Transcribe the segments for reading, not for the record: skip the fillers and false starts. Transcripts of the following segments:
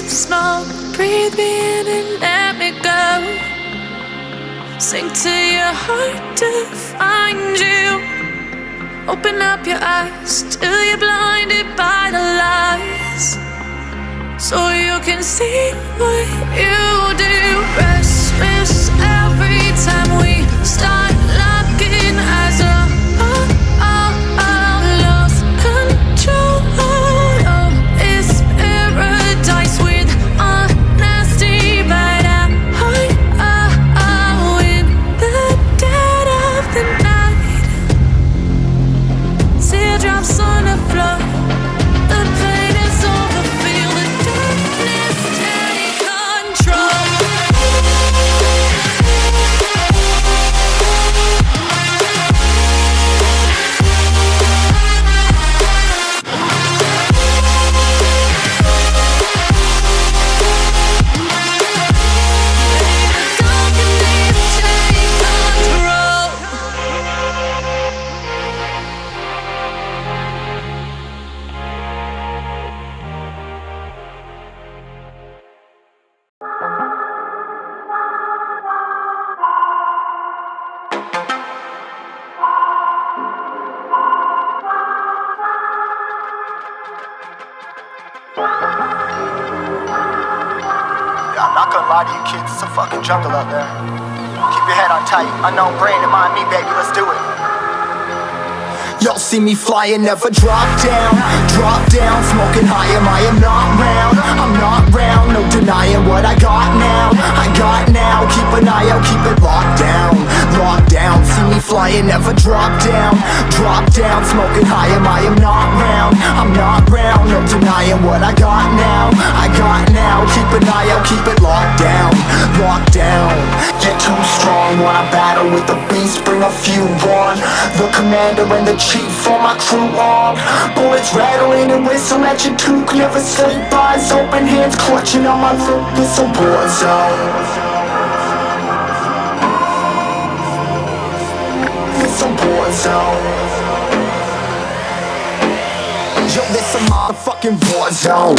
in smoke. Breathe me in and let me go. Sink to your heart to find you. Open up your eyes till you're blinded by the lies, so you can see what you do. Restless every time we start locking eyes. Lost control. Oh, it's paradise with honesty, but in the dead of the night. Teardrops on the floor. The pain is over. Feel the darkness take control. I'm not gonna lie to you kids, it's a fucking jungle out there. Keep your head on tight, unknown brain and mind me, baby, let's do it. Y'all see me flying, never drop down, smoking high, I am not round, I'm not round, no denying what I got now, keep an eye out, keep it locked down, see me flying, never drop down, smoking high, I am not round, I'm not round, no denying what I got now, keep an eye out, keep it locked down, get too strong when I battle with the beast, bring a few on, the commander and the chief for my crew on, bullets rattling and whistle at your toque, never sleep, eyes open, hands clutching on my loop, it's a war zone. It's a war zone. Yo, this a motherfucking war zone.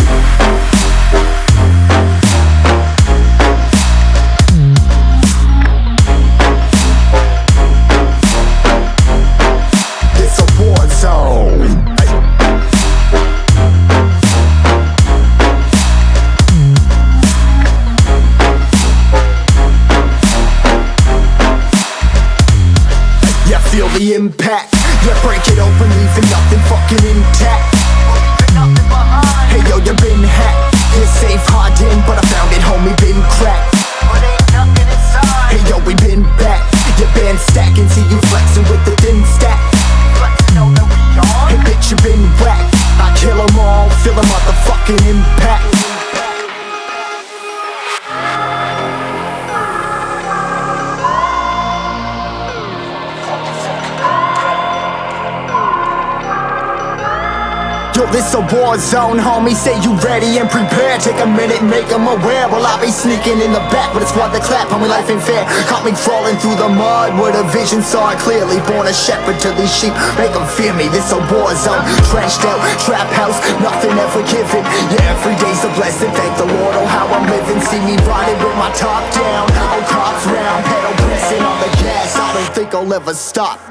It's a war zone. Feel the impact, yeah, break it open, leaving nothing fucking intact. Hey yo, you been hacked, you're safe hiding, but I found it, homie, been cracked. Hey yo, we been back, your band stacking, see you flexing with the thin stack. Hey bitch, you been whacked, I kill them all, feel the motherfucking impact. Yo, this a war zone, homie, say you ready and prepared. Take a minute, make them aware. Well, I be sneaking in the back, but it's what they clap, homie, life ain't fair. Caught me crawling through the mud with a vision, saw it clearly. Born a shepherd to these sheep, make them fear me. This a war zone, trenched out, trap house, nothing ever given. Yeah, every day's a blessing, thank the Lord, oh how I'm living. See me riding with my top down, oh cops round, pedal pressing on the gas. I don't think I'll ever stop.